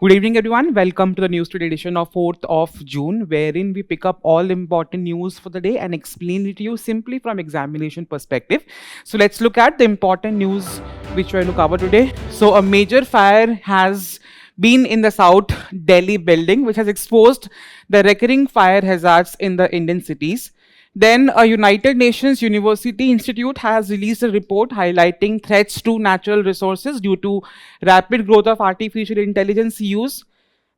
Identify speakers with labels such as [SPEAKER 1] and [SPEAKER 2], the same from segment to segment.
[SPEAKER 1] Good evening, everyone. Welcome to the news today edition of 4th of June, wherein we pick up all important news for the day and explain it to you simply from examination perspective. So let's look at the important news which we're going to cover today. So a major fire has been in the South Delhi building, which has exposed the recurring fire hazards in the Indian cities. Then, a United Nations University Institute has released a report highlighting threats to natural resources due to rapid growth of artificial intelligence use.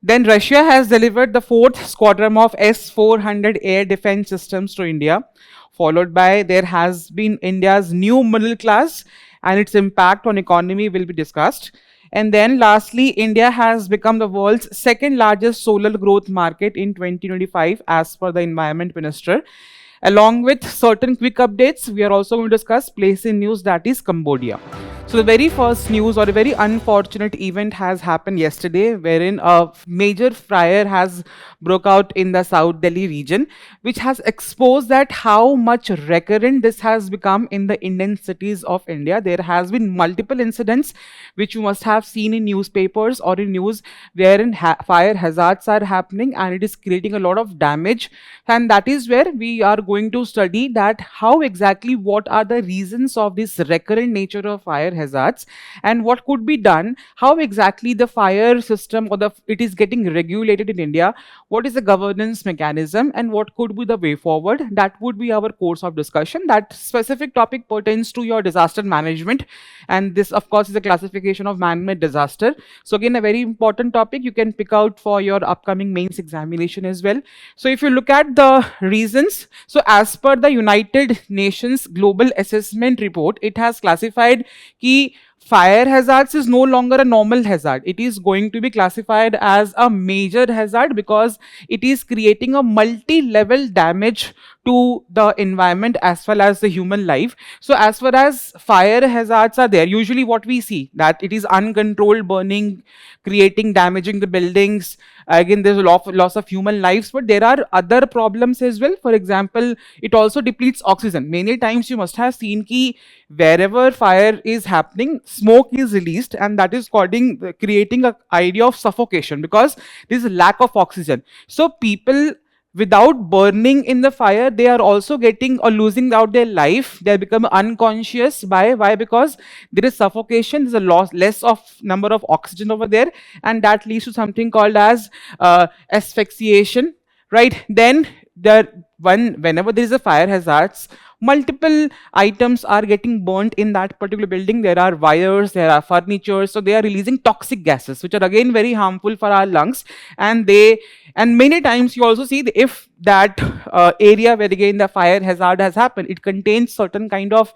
[SPEAKER 1] Then, Russia has delivered the fourth squadron of S-400 air defense systems to India, followed by there has been India's new middle class and its impact on economy will be discussed. And then lastly, India has become the world's second largest solar growth market in 2025 as per the Environment Minister. Along with certain quick updates, we are also going to discuss place in news, that is Cambodia. So the very first news or a very unfortunate event has happened yesterday wherein a major fire has broke out in the South Delhi region, which has exposed that how much recurrent this has become in the Indian cities of India. There has been multiple incidents which you must have seen in newspapers or in news wherein fire hazards are happening and it is creating a lot of damage, and that is where we are going to study that how exactly what are the reasons of this recurrent nature of fire hazards and what could be done, how exactly the fire system or it is getting regulated in India, what is the governance mechanism and what could be the way forward. That would be our course of discussion. That specific topic pertains to your disaster management, and this of course is a classification of man-made disaster. So again, a very important topic you can pick out for your upcoming mains examination as well. So if you look at the reasons, so as per the United Nations Global Assessment Report, it has classified कि fire hazards is no longer a normal hazard. It is going to be classified as a major hazard because it is creating a multi-level damage to the environment as well as the human life. So as far as fire hazards are there, usually what we see that it is uncontrolled burning, creating, damaging the buildings. Again, there's a loss of human lives, but there are other problems as well. For example, it also depletes oxygen. Many times you must have seen ki wherever fire is happening, smoke is released, and that is creating an idea of suffocation because there is a lack of oxygen. So people without burning in the fire, they are also getting or losing out their life. They become unconscious. Why? Because there is suffocation, there's a less of number of oxygen over there, and that leads to something called as asphyxiation, right? Then whenever there is a fire hazards, multiple items are getting burnt in that particular building. There are wires, there are furniture, so they are releasing toxic gases which are again very harmful for our lungs. And many times you also see if that area where again the fire hazard has happened, it contains certain kind of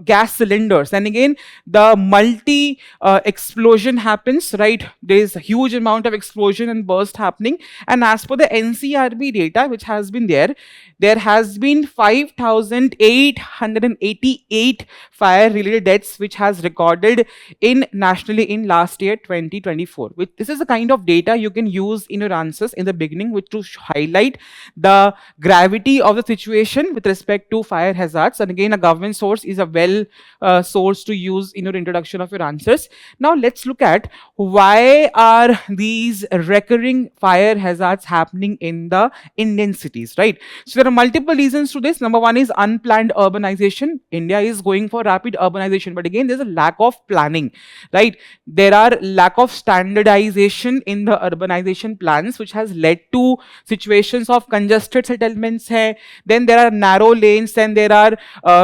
[SPEAKER 1] gas cylinders, and again the multi explosion happens, right? There is a huge amount of explosion and burst happening, and as per the NCRB data which has been there has been 5,888 fire related deaths which has recorded nationally in last year 2024. This is the kind of data you can use in your answers in the beginning, which to highlight the gravity of the situation with respect to fire hazards. And again, a government source is a well source to use in your introduction of your answers. Now let's look at why are these recurring fire hazards happening in the Indian cities, right? So there are multiple reasons to this. Number one is unplanned urbanization. India is going for rapid urbanization, but again there's a lack of planning, right? There are lack of standardization in the urbanization plans, which has led to situations of congested settlements. Then there are narrow lanes, and there are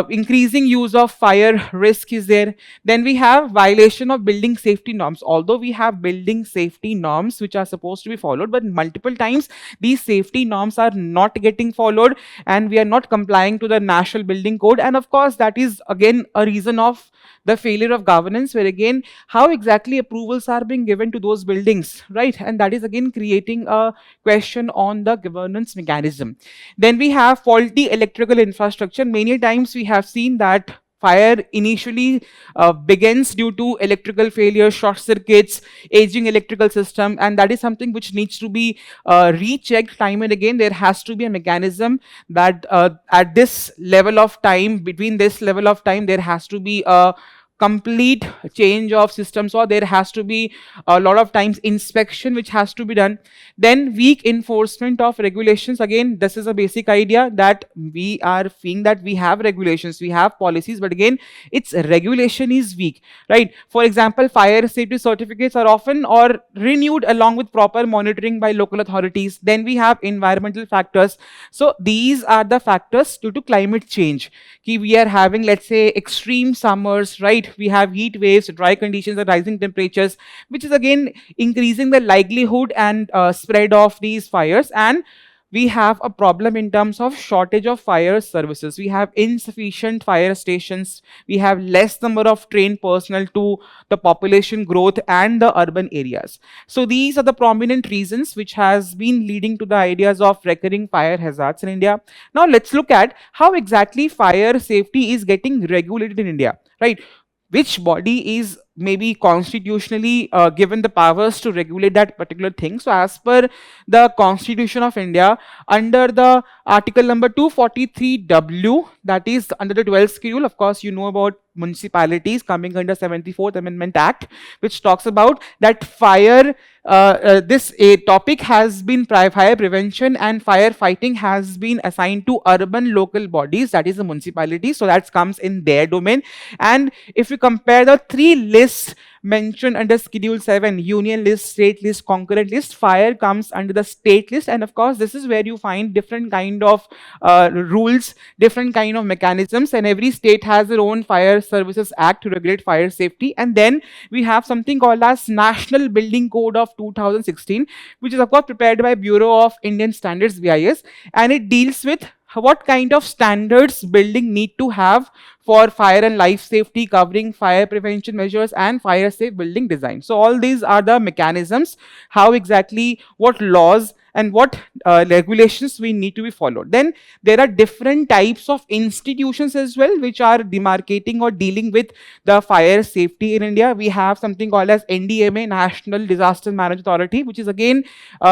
[SPEAKER 1] increasing use of fire risk is there. Then we have violation of building safety norms. Although we have building safety norms which are supposed to be followed, but multiple times these safety norms are not getting followed and we are not complying to the National Building Code. And of course that is again a reason of the failure of governance, where again how exactly approvals are being given to those buildings, right? And that is again creating a question on the governance mechanism. Then we have faulty electrical infrastructure. Many times we have seen that fire initially begins due to electrical failure, short circuits, aging electrical system, and that is something which needs to be rechecked time and again. There has to be a mechanism that at this level of time, between this level of time, there has to be a complete change of systems, or there has to be a lot of times inspection which has to be done. Then weak enforcement of regulations. Again, this is a basic idea that we are seeing that we have regulations, we have policies, but again its regulation is weak, right? For example, fire safety certificates are often or renewed along with proper monitoring by local authorities. Then we have environmental factors. So these are the factors due to climate change. We are having, let's say, extreme summers, right? We have heat waves, dry conditions, and rising temperatures, which is again increasing the likelihood and spread of these fires. And we have a problem in terms of shortage of fire services. We have insufficient fire stations. We have less number of trained personnel to the population growth and the urban areas. So these are the prominent reasons which has been leading to the ideas of recurring fire hazards in India. Now let's look at how exactly fire safety is getting regulated in India, right? Which body is maybe constitutionally given the powers to regulate that particular thing. So as per the Constitution of India, under the article number 243W, that is under the 12th schedule, of course you know about municipalities coming under 74th Amendment Act, which talks about that fire, this a topic has been fire prevention and firefighting has been assigned to urban local bodies, that is the municipality. So that comes in their domain. And if you compare the three lists mentioned under Schedule 7, union list, state list, concurrent list, fire comes under the state list. And of course, this is where you find different kind of rules, different kind of mechanisms, and every state has their own Fire Services Act to regulate fire safety. And then we have something called as National Building Code of 2016, which is of course prepared by Bureau of Indian Standards, BIS, and it deals with what kind of standards building need to have for fire and life safety, covering fire prevention measures and fire safe building design. So all these are the mechanisms, how exactly, what laws and what regulations we need to be followed. Then there are different types of institutions as well which are demarcating or dealing with the fire safety in India. We have something called as NDMA, National Disaster Management Authority, which is again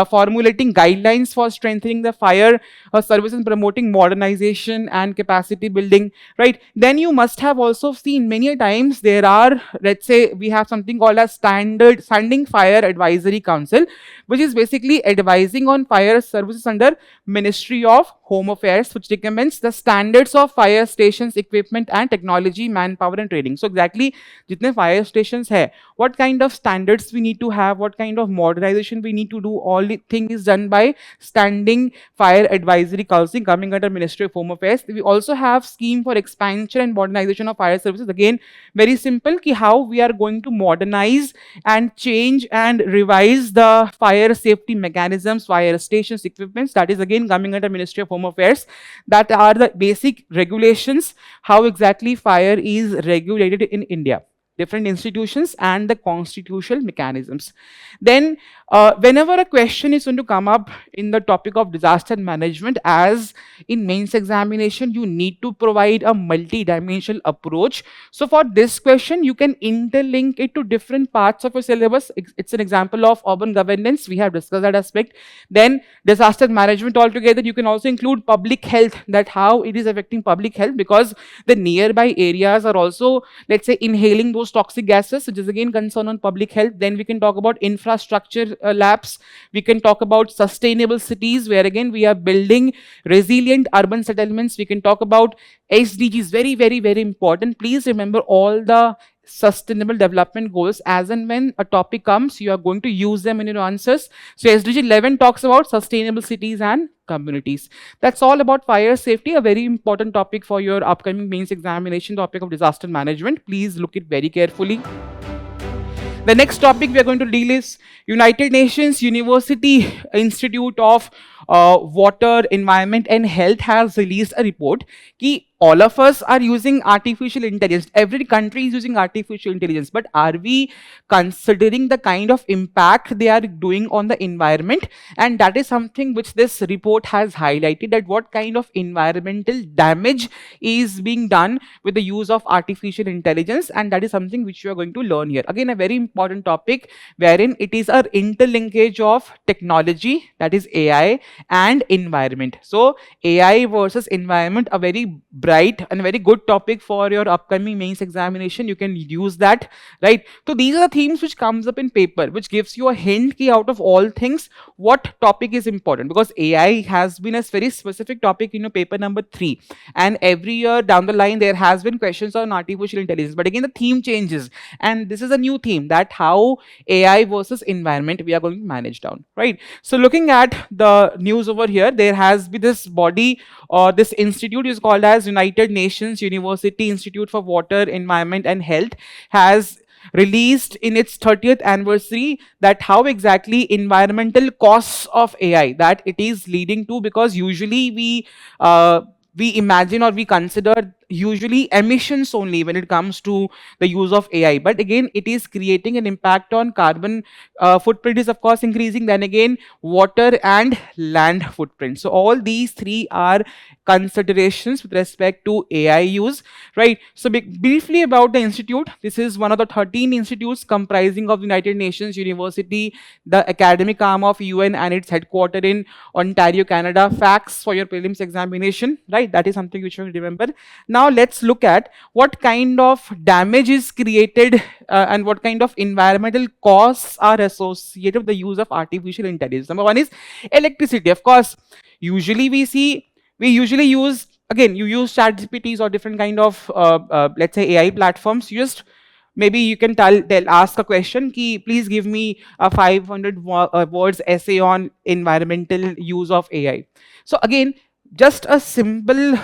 [SPEAKER 1] formulating guidelines for strengthening the fire service and promoting modernization and capacity building, right? Then you must have also seen many times there are, let's say, we have something called as Standing Fire Advisory Council, which is basically advising on fire services under Ministry of Home Affairs, which recommends the standards of fire stations, equipment and technology, manpower and training. So exactly jitne fire stations hai, what kind of standards we need to have, what kind of modernization we need to do, all the thing is done by Standing Fire Advisory Council coming under Ministry of Home Affairs. We also have scheme for expansion and modernization of fire services. Again, very simple, ki how we are going to modernize and change and revise the fire safety mechanisms, fire stations, equipments. That is again coming under Ministry of Home Affairs. That are the basic regulations, how exactly fire is regulated in India, different institutions and the constitutional mechanisms. Then whenever a question is going to come up in the topic of disaster management, as in mains examination, you need to provide a multi-dimensional approach. So for this question, you can interlink it to different parts of your syllabus. It's an example of urban governance. We have discussed that aspect. Then disaster management altogether, you can also include public health, that how it is affecting public health, because the nearby areas are also, let's say, inhaling those toxic gases, which is again concern on public health. Then we can talk about infrastructure labs. We can talk about sustainable cities, where again we are building resilient urban settlements. We can talk about SDGs, very, very, very important. Please remember all the sustainable development goals. As and when a topic comes, you are going to use them in your answers. So SDG 11 talks about sustainable cities and communities. That's all about fire safety, a very important topic for your upcoming mains examination, topic of disaster management. Please look it very carefully. The next topic we are going to deal is United Nations University Institute of Water, Environment and Health has released a report कि all of us are using artificial intelligence. Every country is using artificial intelligence, but are we considering the kind of impact they are doing on the environment? And that is something which this report has highlighted, that what kind of environmental damage is being done with the use of artificial intelligence, and that is something which you are going to learn here. Again, a very important topic wherein it is an interlinkage of technology, that is AI, and environment. So AI versus environment, a very right? And a very good topic for your upcoming mains examination. You can use that, right? So these are the themes which comes up in paper, which gives you a hint key out of all things what topic is important, because AI has been a very specific topic in your paper number 3, and every year down the line there has been questions on artificial intelligence, but again the theme changes, and this is a new theme, that how AI versus environment we are going to manage down, right? So looking at the news over here, there has been this body or this institute is called as United Nations University Institute for Water, Environment and Health, has released in its 30th anniversary that how exactly environmental costs of AI that it is leading to, because usually we imagine or we consider usually emissions only when it comes to the use of AI, but again it is creating an impact on carbon footprint is of course increasing, then again water and land footprint. So all these three are considerations with respect to AI use, right? So briefly about the institute, this is one of the 13 institutes comprising of the United Nations University, the academic arm of UN, and its headquartered in Ontario, Canada. Facts for your prelims examination, right? That is something which you should remember. Now let's look at what kind of damage is created and what kind of environmental costs are associated with the use of artificial intelligence. Number one is electricity. Of course, usually we usually use, again, you use chat GPTs or different kind of let's say AI platforms. You just maybe you can ask a question ki, please give me a 500 words essay on environmental use of AI. So again, just a simple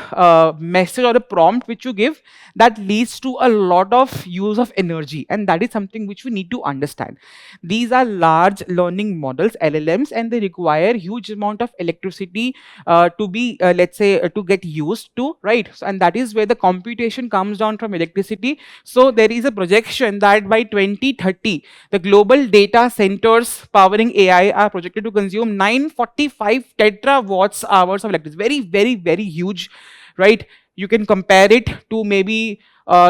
[SPEAKER 1] message or a prompt which you give, that leads to a lot of use of energy, and that is something which we need to understand. These are large learning models, LLMs, and they require huge amount of electricity to be let's say to get used to, right? So, and that is where the computation comes down from electricity. So there is a projection that by 2030 the global data centers powering AI are projected to consume 945 terawatts hours of electricity. Very huge, right? You can compare it to maybe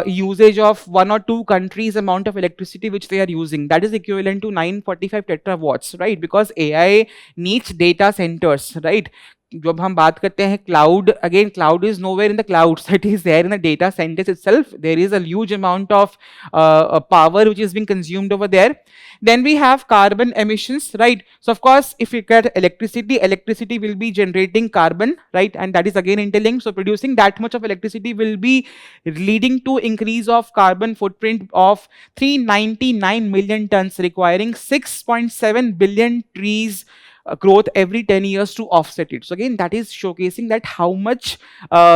[SPEAKER 1] usage of 1 or 2 countries amount of electricity which they are using. That is equivalent to 945 terawatts, right? Because AI needs data centers, right? जब हम बात करते हैं cloud, again cloud is nowhere in the clouds, it is there in the data centers itself. There is a huge amount of power which is being consumed over there. Then we have carbon emissions, right? So of course if you get electricity will be generating carbon, right? And that is again interlinked. So producing that much of electricity will be leading to increase of carbon footprint of 399 million tons, requiring 6.7 billion trees growth every 10 years to offset it. So again, that is showcasing that how much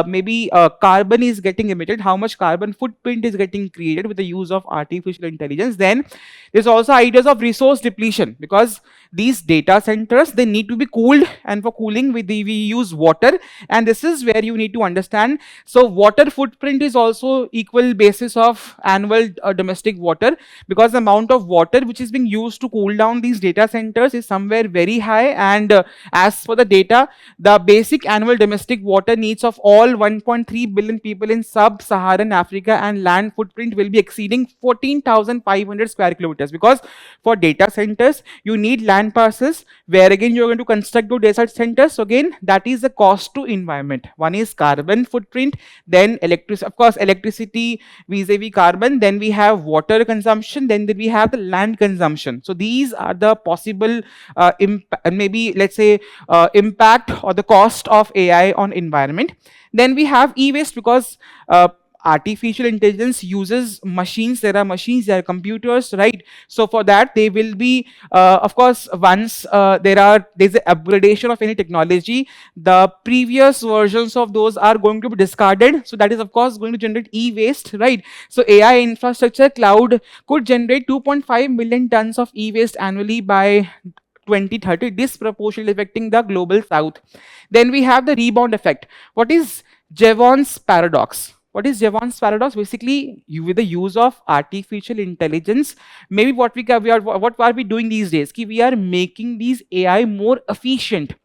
[SPEAKER 1] maybe carbon is getting emitted, how much carbon footprint is getting created with the use of artificial intelligence. Then there's also ideas of resource depletion, because these data centers, they need to be cooled, and for cooling we use water, and this is where you need to understand. So water footprint is also equal basis of annual domestic water, because the amount of water which is being used to cool down these data centers is somewhere very high. And as for the data, the basic annual domestic water needs of all 1.3 billion people in sub-Saharan Africa and land footprint will be exceeding 14,500 square kilometers, because for data centers you need land parcels where again you're going to construct those data centers. So again, that is the cost to environment. One is carbon footprint, then electricity, of course electricity vis-a-vis carbon, then we have water consumption, then we have the land consumption. So these are the possible maybe let's say impact or the cost of AI on environment. Then we have e-waste, because artificial intelligence uses machines. There are machines, there are computers, right? So for that they will be of course once there's an upgradation of any technology, the previous versions of those are going to be discarded. So that is of course going to generate e-waste, right? So AI infrastructure cloud could generate 2.5 million tons of e-waste annually by 2030, disproportionately affecting the global south. Then we have the rebound effect. What is Jevons paradox? What is Jevons paradox? Basically, with the use of artificial intelligence, maybe what are we doing these days? We are making these AI more efficient,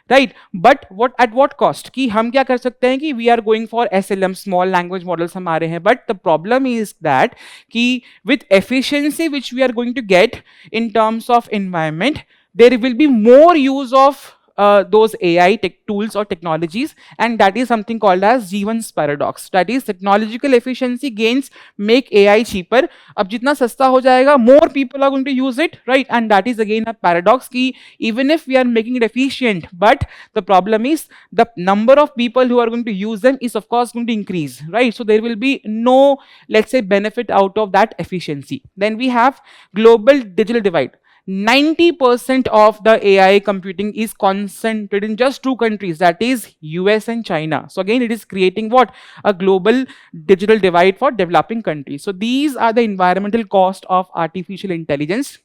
[SPEAKER 1] right? But at what cost? कि हम क्या कर सकते हैं कि we are going for SLM, small language models हमारे हैं. But the problem is that कि with efficiency which we are going to get in terms of environment, there will be more use of those AI tech tools or technologies, and that is something called as Jeevan's paradox. That is, technological efficiency gains make AI cheaper. अब जितना सस्ता हो जाएगा, more people are going to use it, right? And that is again a paradox कि even if we are making it efficient, but the problem is the number of people who are going to use them is of course going to increase, right? So there will be no, let's say, benefit out of that efficiency. Then we have global digital divide. 90% of the AI computing is concentrated in just two countries, that is US and China. So again, it is creating what? A global digital divide for developing countries. So these are the environmental cost of artificial intelligence.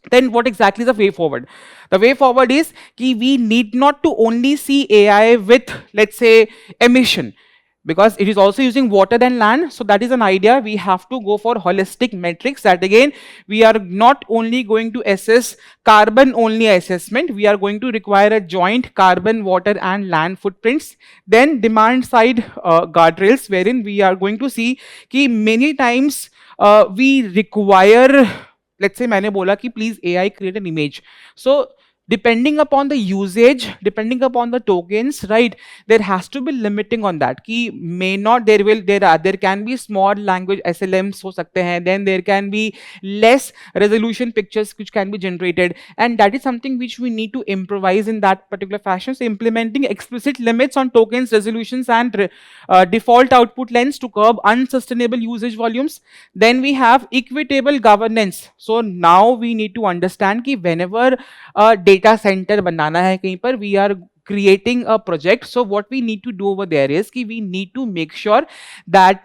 [SPEAKER 1] Then what exactly is the way forward? The way forward is that we need not to only see AI with, let's say, emission, because it is also using water and land. So that is an idea. We have to go for holistic metrics, that again, we are not only going to assess carbon only assessment, we are going to require a joint carbon, water and land footprints. Then demand side guardrails, wherein we are going to see that many times we require, let's say मैंने बोला कि please AI create an image. So depending upon the usage, depending upon the tokens, right, there has to be limiting on that. Ki may not, there can be small language SLMs हो सकते हैं, then there can be less resolution pictures which can be generated, and that is something which we need to improvise in that particular fashion. So implementing explicit limits on tokens, resolutions and default output lengths to curb unsustainable usage volumes. Then we have equitable governance. So now we need to understand कि whenever data center बनाना है कहीं पर, we are creating a project. So what we need to do over there is कि we need to make sure that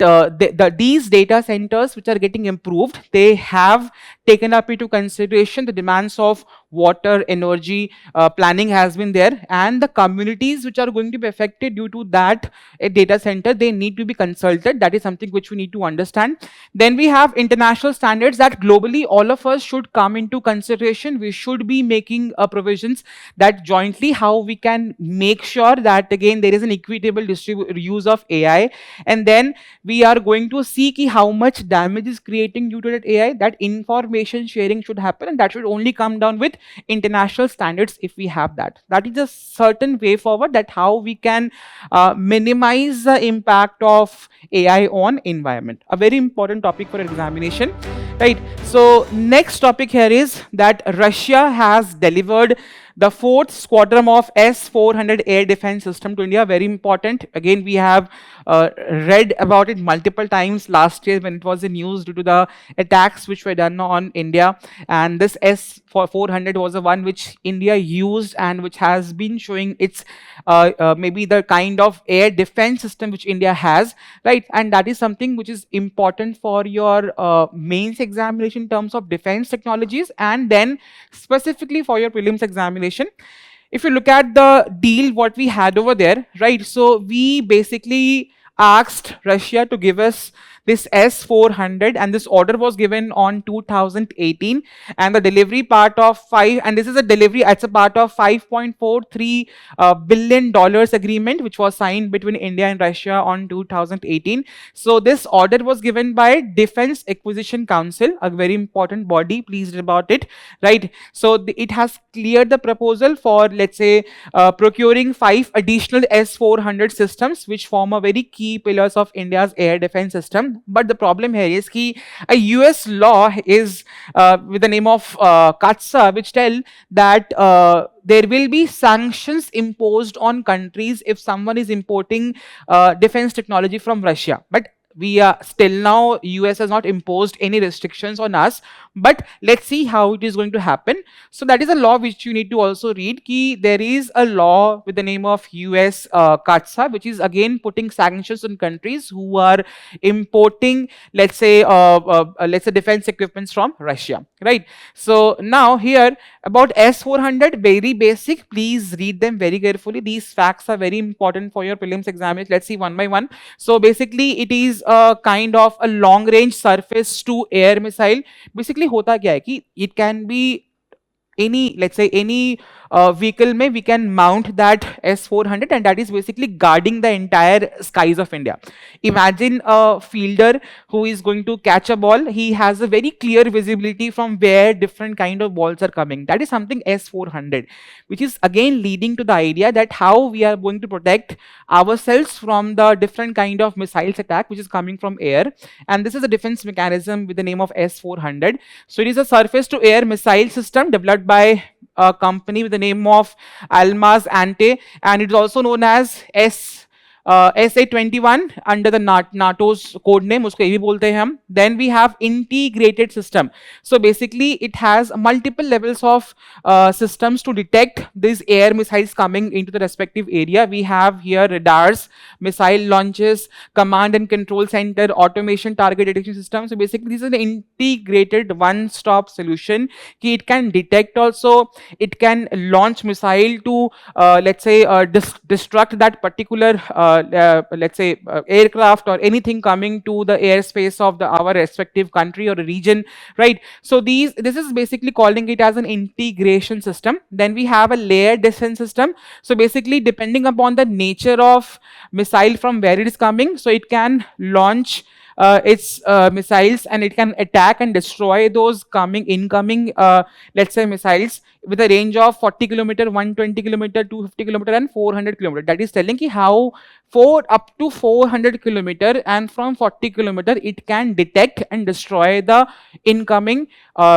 [SPEAKER 1] these data centers which are getting improved, they have taken up into consideration the demands of water, energy, planning has been there, and the communities which are going to be affected due to that data center, they need to be consulted. That is something which we need to understand. Then we have international standards that globally all of us should come into consideration. We should be making provisions that jointly how we can make sure that again there is an equitable use of AI. And then we are going to see ki how much damage is creating due to that AI. That information sharing should happen, and that should only come down with international standards if we have that. That is a certain way forward, that how we can minimize the impact of AI on environment. A very important topic for examination, right? So next topic here is that Russia has delivered the fourth squadron of S-400 air defense system to India. Very important. Again, we have read about it multiple times last year when it was in news due to the attacks which were done on India. And this S-400 was the one which India used and which has been showing its maybe the kind of air defense system which India has, right? And that is something which is important for your mains examination in terms of defense technologies, and then specifically for your prelims examination. If you look at the deal what we had over there, right, so we basically asked Russia to give us this S-400, and this order was given on 2018, and the delivery part of and this is a delivery, it's a part of $5.43 billion agreement which was signed between India and Russia on 2018. So this order was given by Defense Acquisition Council, a very important body, please read about it, right? So it has cleared the proposal for, let's say, procuring 5 additional S-400 systems which form a very key pillars of India's air defense system. But the problem here is that a US law is with the name of CAATSA, which tell that there will be sanctions imposed on countries if someone is importing defense technology from Russia. But we are still now, US has not imposed any restrictions on us, but let's see how it is going to happen. So that is a law which you need to also read. There is a law with the name of US CAATSA, which is again putting sanctions on countries who are importing, let's say defense equipments from Russia, right? So now here about S-400, very basic, please read them very carefully. These facts are very important for your prelims examination. Let's see one by one. So basically it is a kind of a long range surface to air missile. Basically होता क्या है कि it can be any, let's say any vehicle may we can mount that S-400, and that is basically guarding the entire skies of India. Imagine a fielder who is going to catch a ball. He has a very clear visibility from where different kind of balls are coming. That is something S-400, which is again leading to the idea that how we are going to protect ourselves from the different kind of missiles attack which is coming from air. And this is a defense mechanism with the name of S-400. So it is a surface to air missile system developed by a company with the name of Almaz Ante, and it is also known as SA-21 under the NATO's code name, usko ये भी बोलते हैं हम. Then we have integrated system. So basically it has multiple levels of systems to detect these air missiles coming into the respective area. We have here radars, missile launches, command and control center, automation, target detection system. So basically this is an integrated one-stop solution. It can detect also, it can launch missile to let's say destruct that particular let's say aircraft or anything coming to the airspace of our respective country or a region, right? So this is basically calling it as an integration system. Then we have a layered defense system. So basically depending upon the nature of missile from where it is coming, so it can launch its missiles, and it can attack and destroy those incoming let's say missiles with a range of 40 kilometer, 120 kilometer, 250 kilometer and 400 kilometer. That is telling how up to 400 kilometer and from 40 kilometer it can detect and destroy the incoming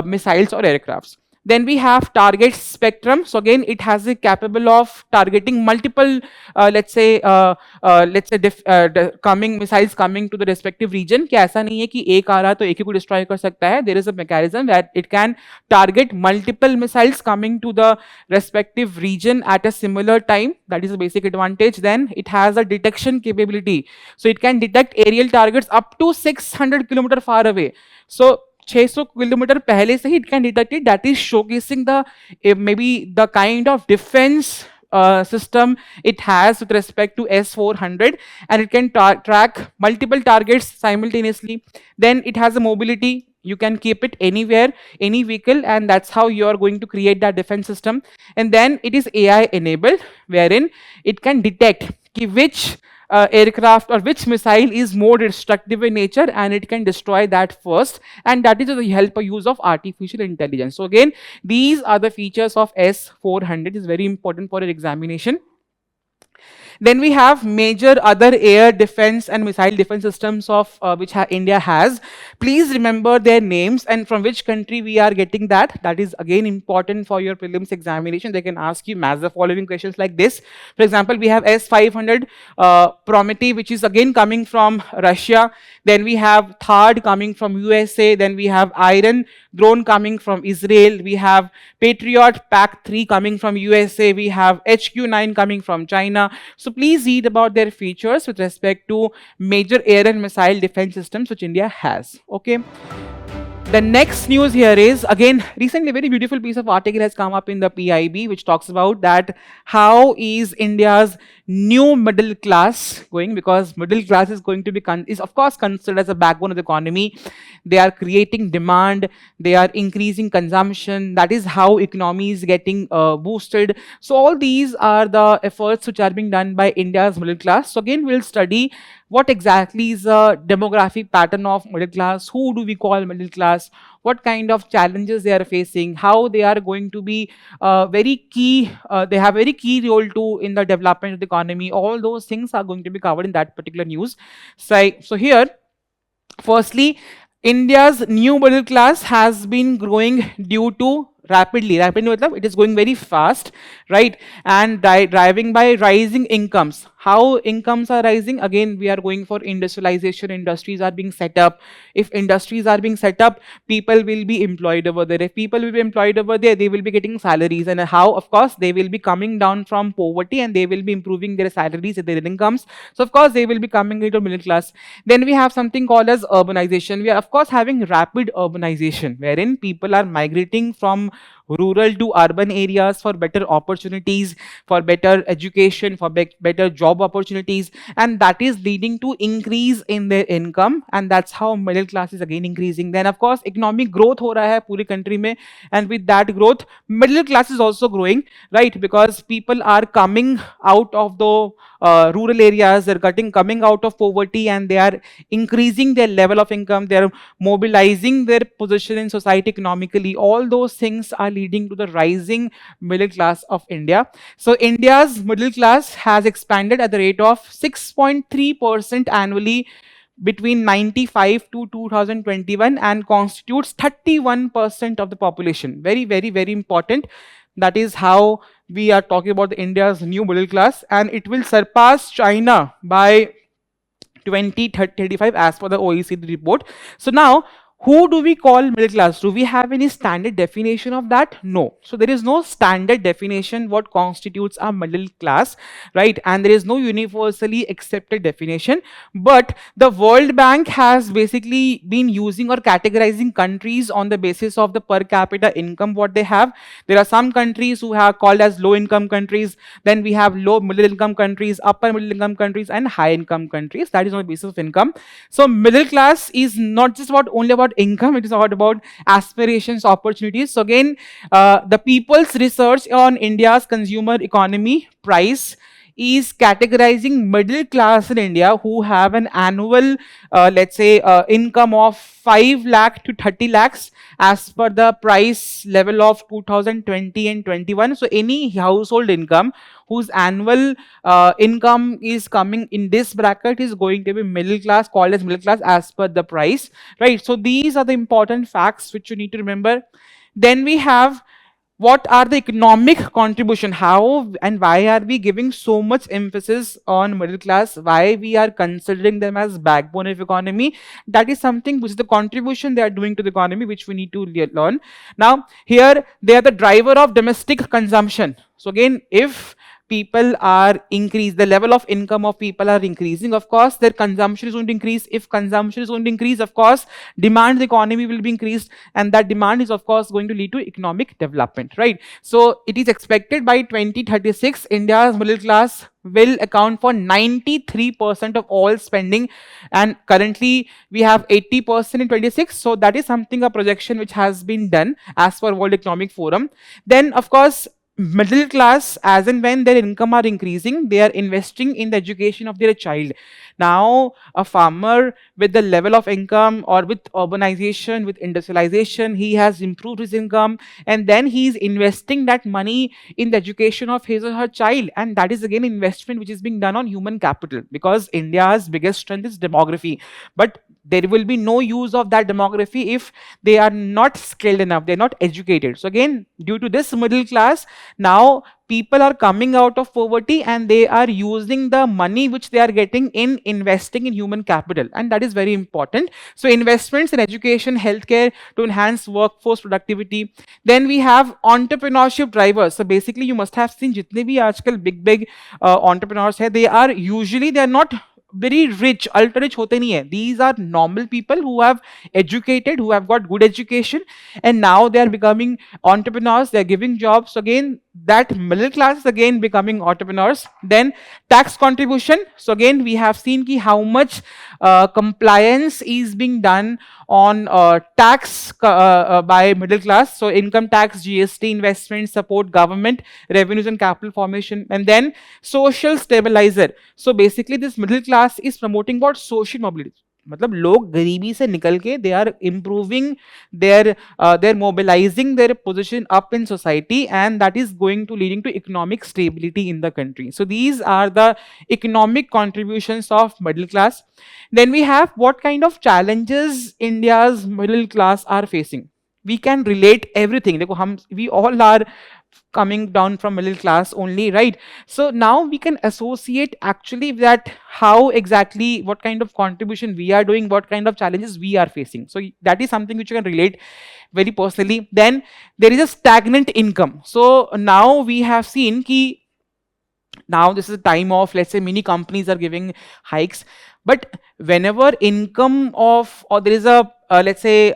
[SPEAKER 1] missiles or aircrafts. Then we have target spectrum. So again, it has a capable of targeting multiple, let's say coming missiles coming to the respective region. कि ऐसा नहीं है कि एक आ रहा तो एक ही को destroy कर सकता है. There is a mechanism that it can target multiple missiles coming to the respective region at a similar time. That is a basic advantage. Then it has a detection capability. So it can detect aerial targets up to 600 kilometer far away. So 600 kilometre पहले से ही it can detect it. That is showcasing the maybe the kind of defense system it has with respect to S-400, and it can track multiple targets simultaneously. Then it has a mobility. You can keep it anywhere, any vehicle, and that's how you are going to create that defense system. And then it is AI enabled, wherein it can detect which aircraft or which missile is more destructive in nature, and it can destroy that first, and that is with the help of use of artificial intelligence. So again, these are the features of S-400. Is very important for your examination. Then we have major other air defense and missile defense systems of which India has. Please remember their names and from which country we are getting that. That is again important for your prelims examination. They can ask you the following questions like this. For example, we have S-500 Prometei, which is again coming from Russia. Then we have THAAD coming from USA. Then we have Iron drone coming from Israel. We have Patriot PAC-3 coming from USA. We have HQ-9 coming from China. So please read about their features with respect to major air and missile defense systems which India has. Okay. The next news here is, again, recently a very beautiful piece of article has come up in the PIB which talks about that how is India's new middle class going, because middle class is going to be is of course considered as a backbone of the economy. They are creating demand, they are increasing consumption. That is how economy is getting boosted. So all these are the efforts which are being done by India's middle class. So again, we'll study what exactly is the demographic pattern of middle class, who do we call middle class, what kind of challenges they are facing, how they are going to be very key, they have very key role too in the development of the economy. All those things are going to be covered in that particular news. So here, firstly, India's new middle class has been growing due to rapidly it is going very fast, right? And driving by rising incomes. How incomes are rising? Again, we are going for industrialization. Industries are being set up. If industries are being set up, people will be employed over there. If people will be employed over there, they will be getting salaries. And how? Of course, they will be coming down from poverty and they will be improving their salaries and their incomes. So of course, they will be coming into middle class. Then we have something called as urbanization. We are of course having rapid urbanization, wherein people are migrating from rural to urban areas for better opportunities, for better education, for better job opportunities, and that is leading to increase in their income, and that's how middle class is again increasing. Then of course economic growth ho raha hai puri country mein, and with that growth middle class is also growing, right? Because people are coming out of the rural areas, they're coming out of poverty, and they are increasing their level of income, they are mobilizing their position in society economically. All those things are leading to the rising middle class of India. So India's middle class has expanded at the rate of 6.3% annually between 95 to 2021 and constitutes 31% of the population. Very, very, very important. That is how we are talking about India's new middle class, and it will surpass China by 2035 as per the OECD report. So now, who do we call middle class? Do we have any standard definition of that? No. So there is no standard definition what constitutes a middle class, right? And there is no universally accepted definition. But the World Bank has basically been using or categorizing countries on the basis of the per capita income what they have. There are some countries who are called as low income countries. Then we have low middle income countries, upper middle income countries, and high income countries. That is on the basis of income. So middle class is not just only about income, it is about aspirations, opportunities. So again, the People's Research on India's Consumer Economy Price is categorizing middle class in India who have an annual, let's say, income of 5 lakh to 30 lakhs as per the price level of 2020 and 21. So any household income whose annual income is coming in this bracket is going to be middle class, called as middle class as per the price, right? So these are the important facts which you need to remember. Then we have, what are the economic contribution, how and why are we giving so much emphasis on middle class, why we are considering them as backbone of economy. That is something which is the contribution they are doing to the economy, which we need to learn. Now here they are the driver of domestic consumption. So again, if people are increased, the level of income of people are increasing, of course their consumption is going to increase. If consumption is going to increase, of course demand in the economy will be increased, and that demand is of course going to lead to economic development, right? So it is expected by 2036 India's middle class will account for 93% of all spending, and currently we have 80% in 26. So that is something, a projection which has been done as per World Economic Forum. Then of course middle class, as and when their income are increasing, they are investing in the education of their child. Now a farmer with the level of income, or with urbanization, with industrialization, he has improved his income, and then he is investing that money in the education of his or her child, and that is again investment which is being done on human capital, because India's biggest strength is demography. But there will be no use of that demography if they are not skilled enough, they're not educated. So again, due to this middle class, now people are coming out of poverty and they are using the money which they are getting in investing in human capital, and that is very important. So investments in education, healthcare to enhance workforce productivity. Then we have entrepreneurship drivers. So basically you must have seen jitne bhi aajkal big entrepreneurs hai, they are not very rich, ultra rich hote nahi hai. These are normal people who have educated, who have got good education, and now they are becoming entrepreneurs, they are giving jobs. So again, that middle class is again becoming entrepreneurs. Then tax contribution. So again, we have seen ki how much compliance is being done on tax by middle class. So income tax, GST, investment, support, government, revenues and capital formation. And then social stabilizer. So basically this middle class is promoting what? Social mobility. मतलब लोग गरीबी से निकल के they are improving they're mobilizing their position up in society, and that is going to leading to economic stability in the country. So these are the economic contributions of middle class. Then we have what kind of challenges India's middle class are facing. We can relate everything. देखो we all are coming down from middle class only, right? So now we can associate actually that how exactly, what kind of contribution we are doing, what kind of challenges we are facing. So that is something which you can relate very personally. Then there is a stagnant income. So now we have seen ki now this is a time of, let's say, many companies are giving hikes, but whenever income of, or there is a let's say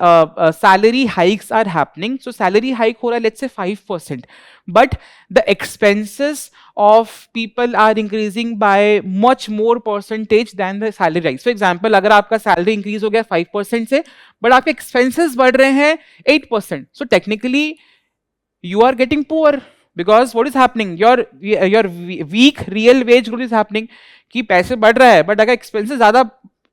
[SPEAKER 1] salary hikes are happening. So salary hike ho raha hai, let's say 5%, but the expenses of people are increasing by much more percentage than the salary rise. For example, अगर आपका salary increase हो गया 5% से, but आपके expenses बढ़ रहे हैं 8%. So technically you are getting poor, because what is happening, your weak real wage growth is happening, कि पैसे बढ़ रहा है but अगर expenses ज़्यादा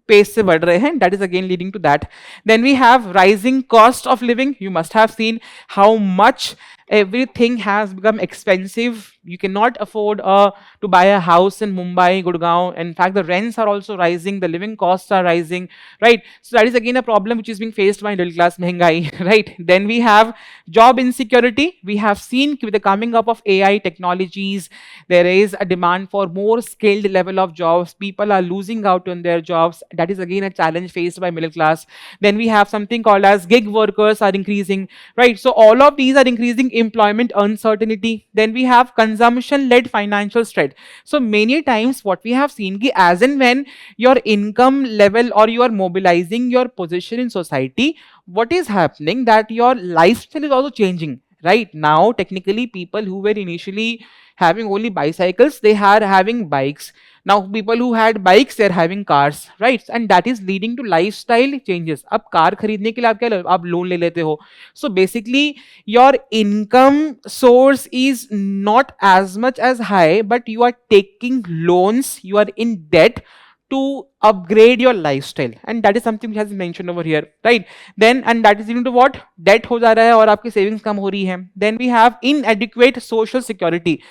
[SPEAKER 1] पेस से बढ़ रहे हैं, that is again leading to that. Then we have rising cost of living. You must have seen how much everything has become expensive. You cannot afford to buy a house in Mumbai, Gurgaon. In fact, the rents are also rising, the living costs are rising, right? So that is again a problem which is being faced by middle class, mehengai, right? Then we have job insecurity. We have seen with the coming up of AI technologies, there is a demand for more skilled level of jobs. People are losing out on their jobs. That is again a challenge faced by middle class. Then we have something called as gig workers are increasing, right? So all of these are increasing employment uncertainty. Then we have consumption-led financial stress. So many times what we have seen, as and when your income level or you are mobilizing your position in society, what is happening that your lifestyle is also changing. Right now, technically, people who were initially having only bicycles, they are having bikes. Now, people who had bikes, they're having cars, right? And that is leading to lifestyle changes. अब car खरीदने के लिए आप क्या आप loan ले लेते हो. So basically, your income source is not as much as high, but you are taking loans, you are in debt to upgrade your lifestyle, and that is something which has been mentioned over here, right? Then, and that is leading to what? Debt हो जा रहा है और आपकी savings कम हो रही है. Then we have inadequate social security.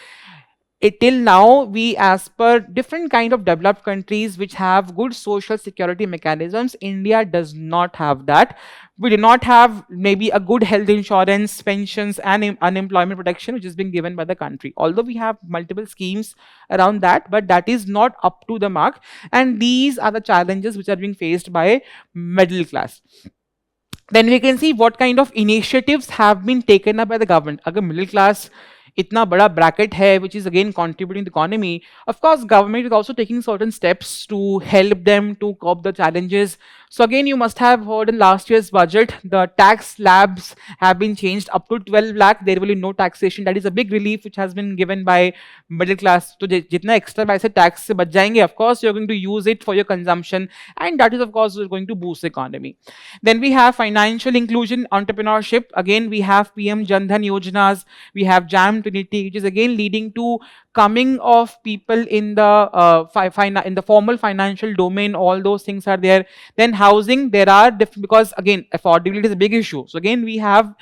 [SPEAKER 1] Till now, we, as per different kind of developed countries which have good social security mechanisms, India does not have that. We do not have maybe a good health insurance, pensions, and unemployment protection which is being given by the country. Although we have multiple schemes around that, but that is not up to the mark. And these are the challenges which are being faced by middle class. Then we can see what kind of initiatives have been taken up by the government. अगर middle class इतना बड़ा bracket है which is again contributing to the economy, of course government is also taking certain steps to help them to cope the challenges. So again, you must have heard in last year's budget, the tax slabs have been changed up to 12 lakh. There will be no taxation. That is a big relief which has been given by middle class. So जितना extra पैसे tax से बच जाएंगे, of course you're going to use it for your consumption, and that is of course going to boost the economy. Then we have financial inclusion, entrepreneurship. Again, we have PM Jan Dhan Yojanas. We have JAM 20, which is again leading to coming of people in the in the formal financial domain. All those things are there. Then housing, there are different, because again affordability is a big issue. So again, we have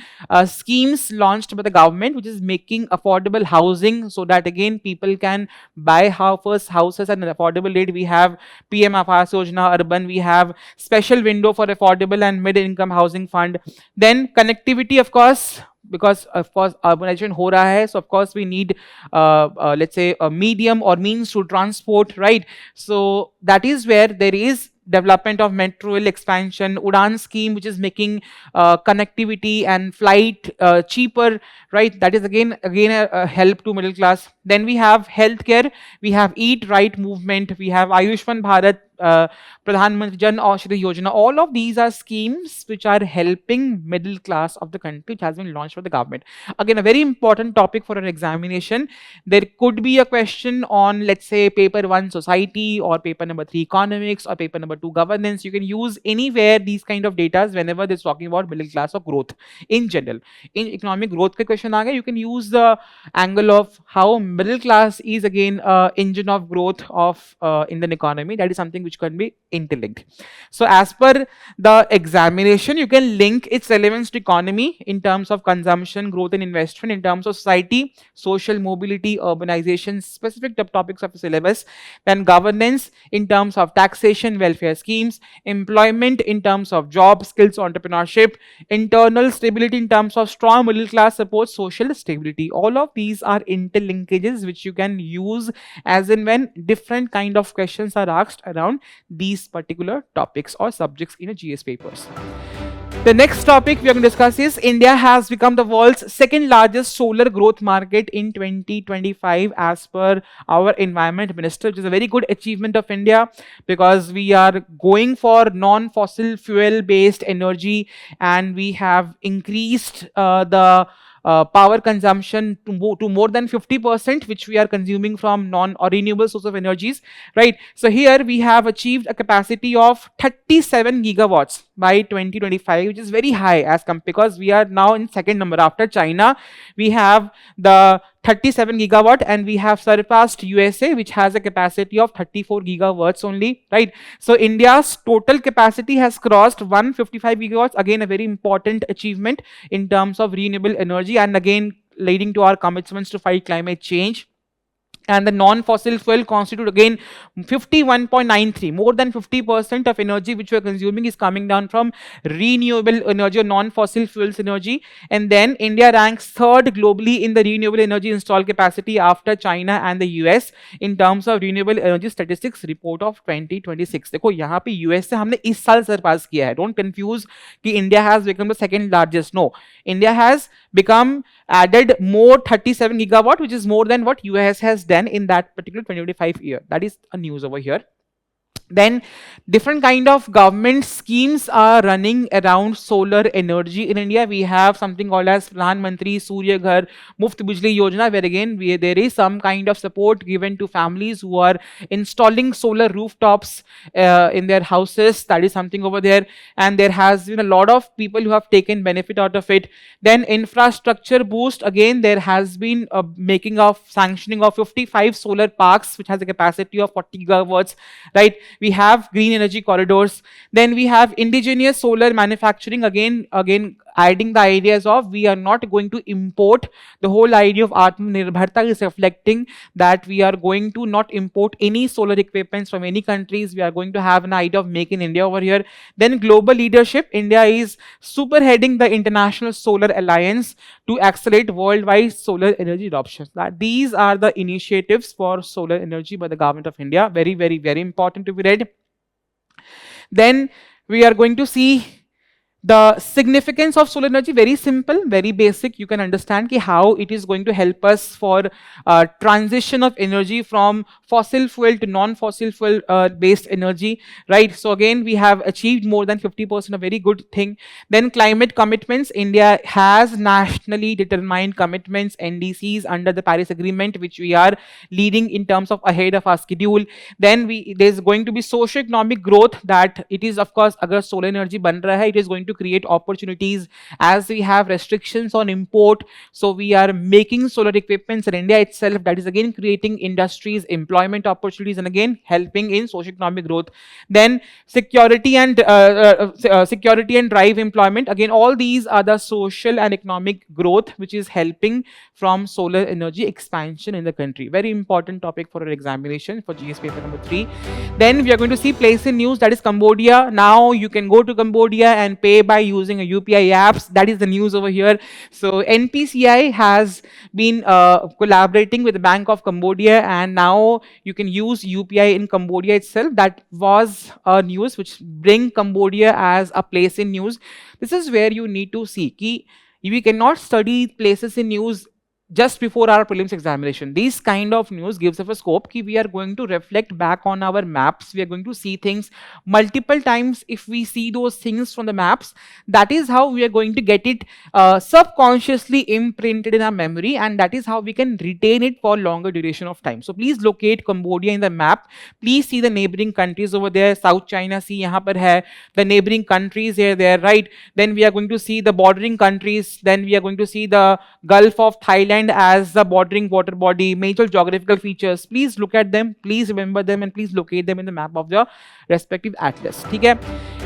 [SPEAKER 1] schemes launched by the government which is making affordable housing, so that again people can buy first houses at an affordable rate. We have PM Awas Yojana Urban. We have special window for affordable and mid-income housing fund. Then connectivity, of course, because of course urbanization ho raha hai, so of course we need let's say a medium or means to transport, right? So that is where there is development of metro rail expansion, Udan scheme which is making connectivity and flight cheaper, right? That is again a help to middle class. Then we have healthcare, we have Eat Right movement, we have Ayushman Bharat, Pradhan Mantri Jan Aushadhi Yojana. All of these are schemes which are helping middle class of the country, which has been launched by the government. Again, a very important topic for an examination. There could be a question on, let's say, paper 1 society, or paper number 3 economics, or paper number 2 governance. You can use anywhere these kind of data whenever they're talking about middle class or growth in general. In economic growth ka question aa gaya, you can use the angle of how middle class is again engine of growth of Indian economy. That is something which can be interlinked. So as per the examination, you can link its relevance to economy in terms of consumption, growth and investment, in terms of society, social mobility, urbanization, specific topics of the syllabus, then governance in terms of taxation, welfare schemes, employment in terms of job, skills, entrepreneurship, internal stability in terms of strong middle class support, social stability. All of these are interlinkages which you can use as and when different kind of questions are asked around these particular topics or subjects in a GS papers. The next topic we are going to discuss is India has become the world's second largest solar growth market in 2025 as per our environment minister, which is a very good achievement of India because we are going for non-fossil fuel based energy and we have increased the power consumption to more than 50%, which we are consuming from non or renewable source of energies, right? So here we have achieved a capacity of 37 gigawatts by 2025, which is very high as because we are now in second number after China. We have the 37 gigawatt and we have surpassed USA, which has a capacity of 34 gigawatts only, right? So India's total capacity has crossed 155 gigawatts, again a very important achievement in terms of renewable energy and again leading to our commitments to fight climate change. And the non-fossil fuel constitute again 51.93, more than 50% of energy which we are consuming is coming down from renewable energy or non-fossil fuels energy. And then India ranks third globally in the renewable energy installed capacity after China and the US in terms of renewable energy statistics report of 2026. देखो यहाँ पे US से हमने इस साल सरपास किया है. Don't confuse कि India has become the second largest. No, India has become added more 37 gigawatt, which is more than what US has done in that particular 2025 year. That is a news over here. Then different kind of government schemes are running around solar energy in India. We have something called as Pradhan Mantri Surya Ghar Muft Bijli Yojana, where again there is some kind of support given to families who are installing solar rooftops in their houses. That is something over there, and there has been a lot of people who have taken benefit out of it. Then infrastructure boost, again there has been a making of sanctioning of 55 solar parks which has a capacity of 40 gigawatts, right? We have green energy corridors. Then we have indigenous solar manufacturing, again adding the ideas of we are not going to import. The whole idea of Atmanirbharta is reflecting that we are going to not import any solar equipments from any countries. We are going to have an idea of Make in India over here. Then global leadership, India is superheading the International Solar Alliance to accelerate worldwide solar energy adoption. These are the initiatives for solar energy by the government of India. Very, very, very important to be read. Then we are going to see the significance of solar energy. Very simple, very basic. You can understand ki how it is going to help us for transition of energy from fossil fuel to non-fossil fuel based energy, right? So again, we have achieved more than 50%, a very good thing. Then climate commitments. India has nationally determined commitments, NDCs, under the Paris Agreement, which we are leading in terms of ahead of our schedule. Then there's going to be socio-economic growth, that it is of course, agar solar energy ban raha hai, it is going to create opportunities as we have restrictions on import. So we are making solar equipments in India itself. That is again creating industries, employment opportunities, and again helping in socio-economic growth. Then security and drive employment. Again, all these are the social and economic growth which is helping from solar energy expansion in the country. Very important topic for our examination for GS paper number 3. Then we are going to see place in news, that is Cambodia. Now you can go to Cambodia and pay by using a UPI apps. That is the news over here. So NPCI has been collaborating with the Bank of Cambodia, and now you can use UPI in Cambodia itself. That was a news which bring Cambodia as a place in news. This is where you need to see ki we cannot study places in news just before our prelims examination. This kind of news gives us a scope ki we are going to reflect back on our maps. We are going to see things multiple times. If we see those things from the maps, that is how we are going to get it subconsciously imprinted in our memory, and that is how we can retain it for longer duration of time. So please locate Cambodia in the map. Please see the neighboring countries over there. South China Sea yahan par hai. The neighboring countries are there, right? Then we are going to see the bordering countries. Then we are going to see the Gulf of Thailand as the bordering water body, major geographical features. Please look at them, please remember them, and please locate them in the map of the respective atlas. Okay?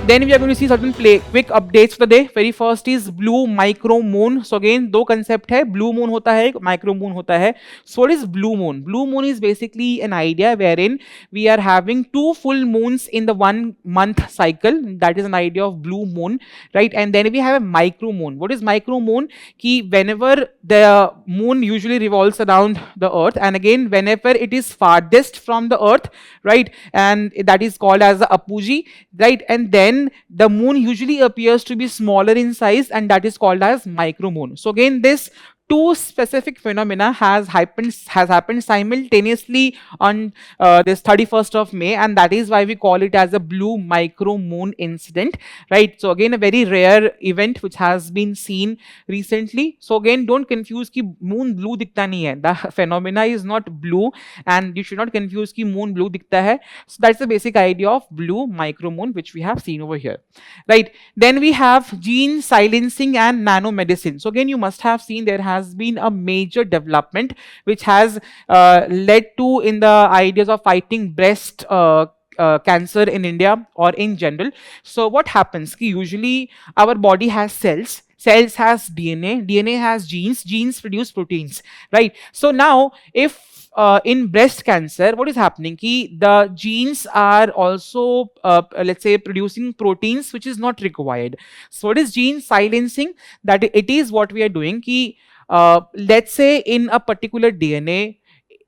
[SPEAKER 1] Then we are going to see certain quick updates for the day. Very first is blue micro moon. So again, दो concept है, blue moon होता है, micro moon होता है. So what is blue moon? Blue moon is basically an idea wherein we are having 2 full moons in the 1 month cycle. That is an idea of blue moon, right? And then we have a micro moon. What is micro moon? Ki whenever the moon usually revolves around the earth, and again whenever it is farthest from the earth, right, and that is called as the apogee, right, and then then the moon usually appears to be smaller in size, and that is called as micromoon. So again, this two specific phenomena has happened simultaneously on this 31st of May, and that is why we call it as a blue micro moon incident, right? So again, a very rare event which has been seen recently. So again, don't confuse ki moon blue दिखता नहीं है. The phenomena is not blue, and you should not confuse ki moon blue दिखता है. So that's the basic idea of blue micro moon which we have seen over here, right? Then we have gene silencing and nanomedicine. So again, you must have seen there has been a major development which has led to in the ideas of fighting breast cancer in India or in general. So what happens ki usually our body has cells, cells has DNA has genes produce proteins, right? So now if in breast cancer, what is happening ki the genes are also let's say producing proteins which is not required. So what is gene silencing? That it is what we are doing ki let's say in a particular DNA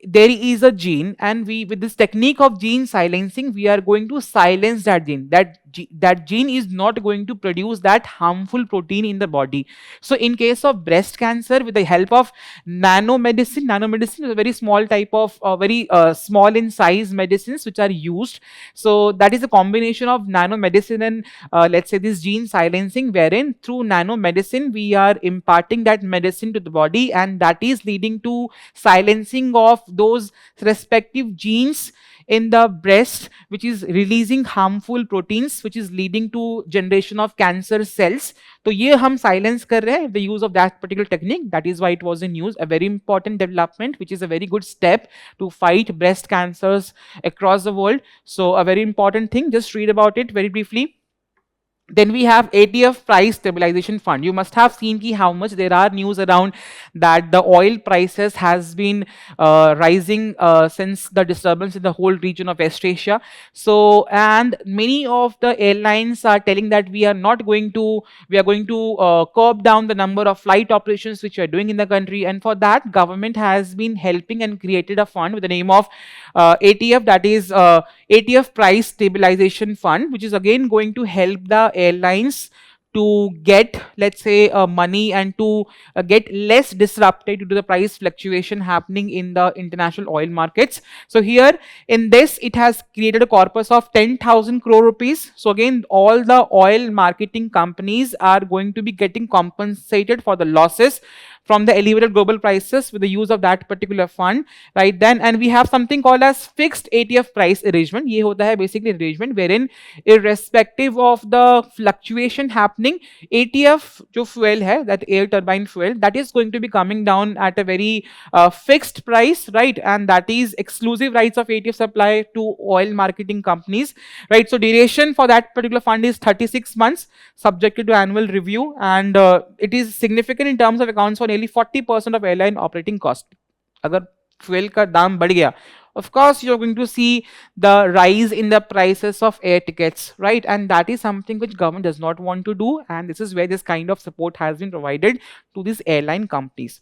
[SPEAKER 1] there is a gene, and we, with this technique of gene silencing, we are going to silence that gene. That gene is not going to produce that harmful protein in the body. So in case of breast cancer, with the help of nanomedicine is a very small type of very small in size medicines which are used. So that is a combination of nanomedicine and let's say this gene silencing, wherein through nanomedicine we are imparting that medicine to the body, and that is leading to silencing of those respective genes in the breast, which is releasing harmful proteins, which is leading to generation of cancer cells. तो ये हम silence कर रहे हैं the use of that particular technique. That is why it was in use. A very important development, which is a very good step to fight breast cancers across the world. So a very important thing. Just read about it very briefly. Then we have ATF price stabilization fund. You must have seen ki how much there are news around that the oil prices has been rising since the disturbance in the whole region of West Asia. So, and many of the airlines are telling that we are going to curb down the number of flight operations which we are doing in the country. And for that, government has been helping and created a fund with the name of ATF, that is ATF price stabilization fund, which is again going to help the airlines to get, let's say, money and to get less disrupted due to the price fluctuation happening in the international oil markets. So here in this, it has created a corpus of 10,000 crore rupees. So again, all the oil marketing companies are going to be getting compensated for the losses from the elevated global prices with the use of that particular fund, right? Then, and we have something called as fixed ATF price arrangement. ये होता है basically arrangement wherein irrespective of the fluctuation happening, ATF जो fuel है, that air turbine fuel, that is going to be coming down at a very fixed price, right? And that is exclusive rights of ATF supply to oil marketing companies, right? So duration for that particular fund is 36 months, subjected to annual review, and it is significant in terms of accounts for nearly 40% of airline operating cost. अगर fuel का दाम बढ़ गया, of course you're going to see the rise in the prices of air tickets, right? And that is something which government does not want to do, and this is where this kind of support has been provided to these airline companies.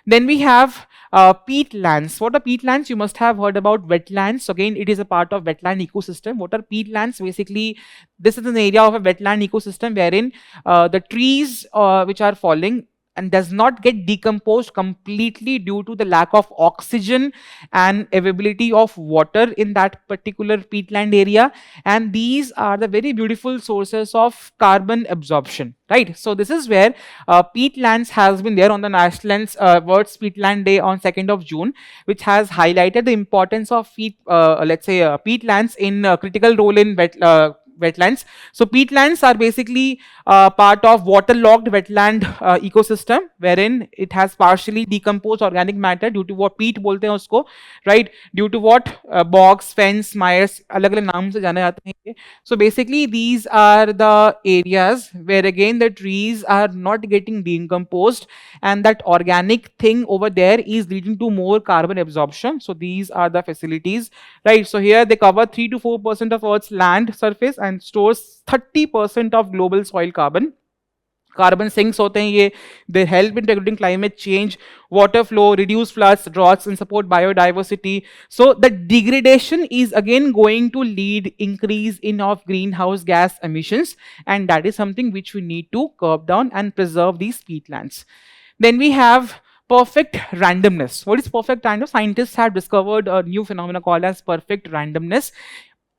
[SPEAKER 1] Then we have peatlands. What are peatlands? You must have heard about wetlands. Again, it is a part of wetland ecosystem. What are peatlands? Basically, this is an area of a wetland ecosystem wherein the trees which are falling and does not get decomposed completely due to the lack of oxygen and availability of water in that particular peatland area. And these are the very beautiful sources of carbon absorption, right? So this is where peatlands has been there on the National World's Peatland Day on 2nd of June, which has highlighted the importance of peatlands in critical role in wetlands. So peatlands are basically part of waterlogged wetland ecosystem wherein it has partially decomposed organic matter due to what peat बोलते हैं उसको, right? Due to what bogs, fens, mires, अलग-अलग नाम से जाने जाते हैं ये. So basically these are the areas where again the trees are not getting decomposed, and that organic thing over there is leading to more carbon absorption. So these are the facilities, right? So here they cover 3 to 4% of Earth's land surface and stores 30% of global soil carbon. Carbon sinks होते हैं ये, they help in regulating climate change, water flow, reduce floods, droughts, and support biodiversity. So the degradation is again going to lead increase in of greenhouse gas emissions, and that is something which we need to curb down and preserve these peatlands. Then we have perfect randomness. What is perfect randomness? Scientists have discovered a new phenomenon called as perfect randomness.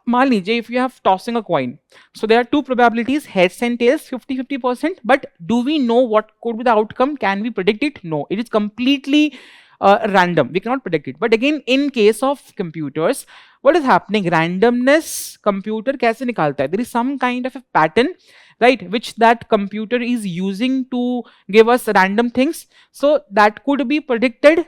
[SPEAKER 1] मान लीजिए if you have tossing a coin, so there are two probabilities, heads and tails, 50-50%, but do we know what could be the outcome? Can we predict it? No, it is completely random, we cannot predict it. But again, in case of computers, what is happening? Randomness computer kaise nikalta hai? There is some kind of a pattern, right, which that computer is using to give us random things, so that could be predicted.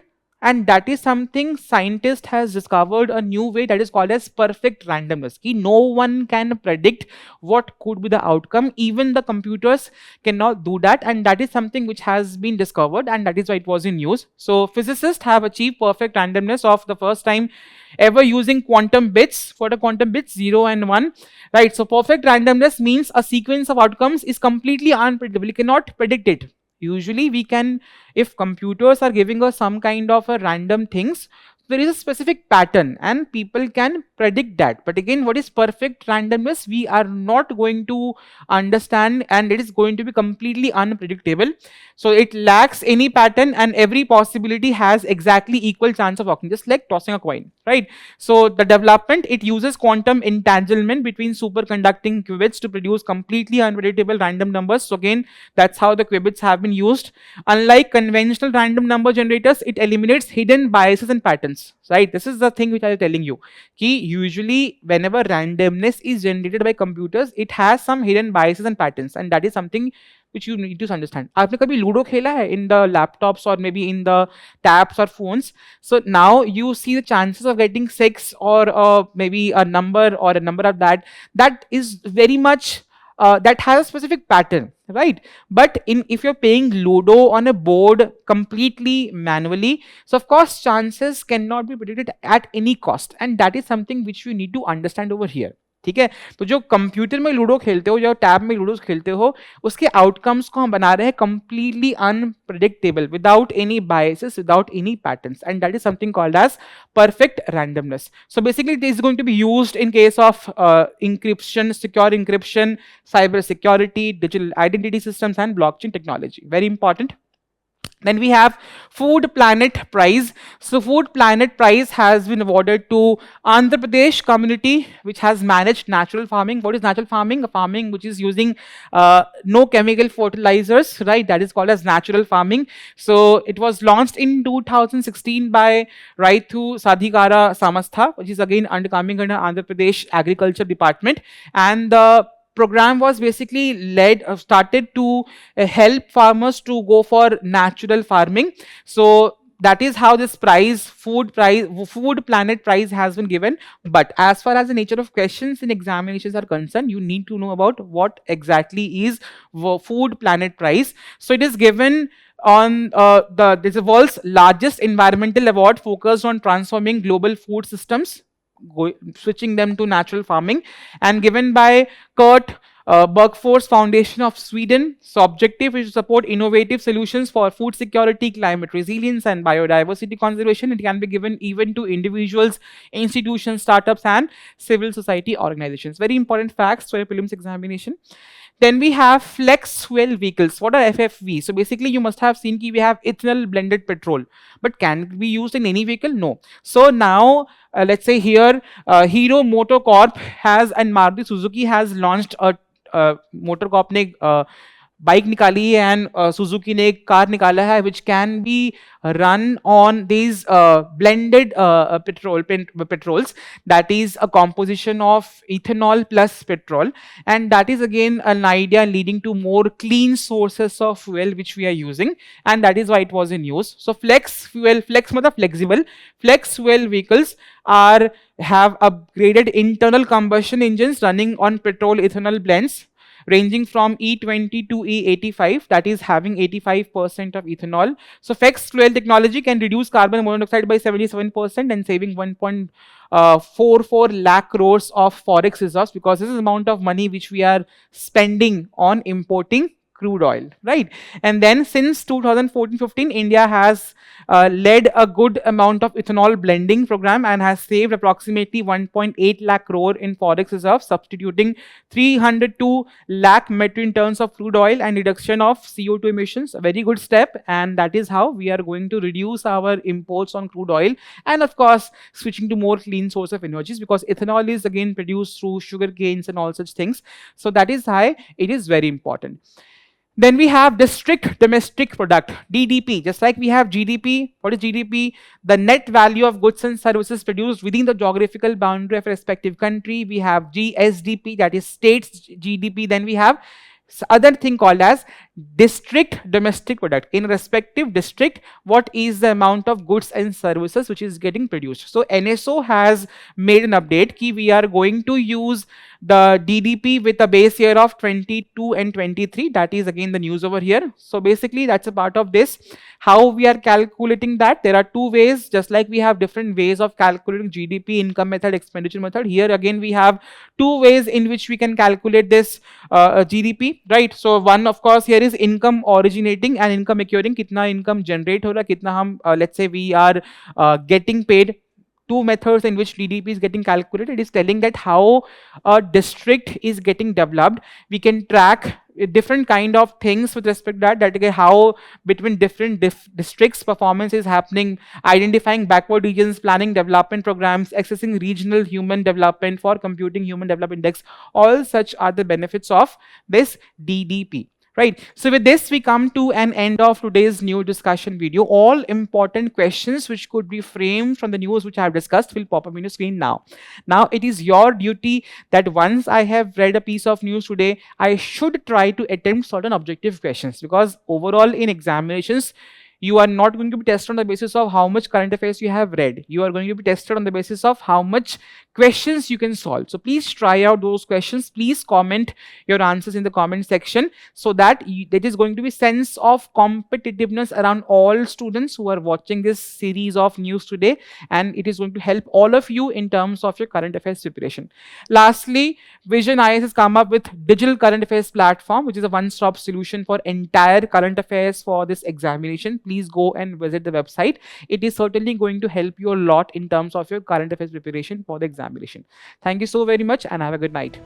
[SPEAKER 1] And that is something scientist has discovered a new way, that is called as perfect randomness. Ki no one can predict what could be the outcome, even the computers cannot do that, and that is something which has been discovered, and that is why it was in use. So physicists have achieved perfect randomness of the first time ever using quantum bits. For the quantum bits 0 and 1, right? So perfect randomness means a sequence of outcomes is completely unpredictable, you cannot predict it. Usually we can, if computers are giving us some kind of a random things, there is a specific pattern and people can predict that. But again, what is perfect randomness? We are not going to understand, and it is going to be completely unpredictable. So it lacks any pattern, and every possibility has exactly equal chance of occurring, just like tossing a coin, right? So the development, it uses quantum entanglement between superconducting qubits to produce completely unpredictable random numbers. So again, that's how the qubits have been used. Unlike conventional random number generators, it eliminates hidden biases and patterns, right? This is the thing which I was telling you. Ki usually whenever randomness is generated by computers, it has some hidden biases and patterns, and that is something which you need to understand. आपने कभी ludo खेला है in the laptops or maybe in the tabs or phones? So now you see the chances of getting 6 or maybe a number or a number of that. That is very much that has a specific pattern, right? But if you're playing Ludo on a board completely manually, so of course chances cannot be predicted at any cost, and that is something which you need to understand over here. ठीक है, तो जो computer में ludo खेलते हो, जो tab में ludo खेलते हो, उसके आउटकम्स को हम बना रहे हैं completely unpredictable, without any biases, without any patterns, and that is something called as perfect randomness. So basically it is going to be used in case of encryption, secure encryption, cyber security, digital identity systems, and blockchain technology. Very important. Then we have Food Planet Prize. So Food Planet Prize has been awarded to Andhra Pradesh community, which has managed natural farming. What is natural farming? A farming which is using no chemical fertilizers, right? That is called as natural farming. So it was launched in 2016 by Raitu Sadhikara Samastha, which is again coming under Andhra Pradesh Agriculture Department. And the program was basically started to help farmers to go for natural farming. So that is how this Food Planet Prize has been given. But as far as the nature of questions in examinations are concerned, you need to know about what exactly is Food Planet Prize. So it is given on this is the world's largest environmental award focused on transforming global food systems, switching them to natural farming, and given by Kurt Bergfors Foundation of Sweden. So objective is to support innovative solutions for food security, climate resilience, and biodiversity conservation. It can be given even to individuals, institutions, startups, and civil society organizations. Very important facts for a prelims examination. Then we have flex fuel vehicles. What are FFV? So basically you must have seen that we have ethanol blended petrol, but can it be used in any vehicle? No. So now let's say here Hero MotoCorp has and Maruti Suzuki has launched a MotoCorp ने bike निकाली है and Suzuki ने एक car निकाला है which can be run on these blended petrols, that is a composition of ethanol plus petrol, and that is again an idea leading to more clean sources of fuel which we are using, and that is why it was in use. So flex matlab flexible, flex fuel vehicles have upgraded internal combustion engines running on petrol ethanol blends ranging from E20 to E85, that is having 85% of ethanol. So flex fuel technology can reduce carbon monoxide by 77% and saving 1.44 lakh crores of forex reserves, because this is the amount of money which we are spending on importing crude oil, right? And then since 2014-15, India has led a good amount of ethanol blending program and has saved approximately 1.8 lakh crore in forex reserves, substituting 302 lakh metric tons of crude oil and reduction of CO2 emissions. A very good step, and that is how we are going to reduce our imports on crude oil, and of course switching to more clean source of energies, because ethanol is again produced through sugar canes and all such things. So that is why it is very important. Then we have district domestic product, DDP. Just like we have GDP, what is GDP? The net value of goods and services produced within the geographical boundary of a respective country. We have GSDP, that is states GDP. Then we have other thing called as district domestic product. In respective district, what is the amount of goods and services which is getting produced? So NSO has made an update ki we are going to use the DDP with a base year of 22 and 23. That is again the news over here. So basically that's a part of this. How we are calculating that? There are two ways. Just like we have different ways of calculating GDP, income method, expenditure method, here again we have two ways in which we can calculate this GDP, right? So one of course here is income originating and income accruing. Kitna income generate ho raha, kitna hum let's say we are getting paid. Two methods in which DDP is getting calculated. It is telling that how a district is getting developed. We can track different kind of things with respect to that how between different districts performance is happening, identifying backward regions, planning development programs, accessing regional human development for computing human development index. All such are the benefits of this DDP. Right. So with this, we come to an end of today's new discussion video. All important questions which could be framed from the news which I have discussed will pop up on your screen now. Now, it is your duty that once I have read a piece of news today, I should try to attempt certain objective questions, because overall in examinations, you are not going to be tested on the basis of how much current affairs you have read. You are going to be tested on the basis of how much questions you can solve. So please try out those questions. Please comment your answers in the comment section, so that there is going to be sense of competitiveness around all students who are watching this series of news today, and it is going to help all of you in terms of your current affairs preparation. Lastly, Vision IAS has come up with digital current affairs platform, which is a one-stop solution for entire current affairs for this examination. Please go and visit the website. It is certainly going to help you a lot in terms of your current affairs preparation for the examination. Thank you so very much and have a good night.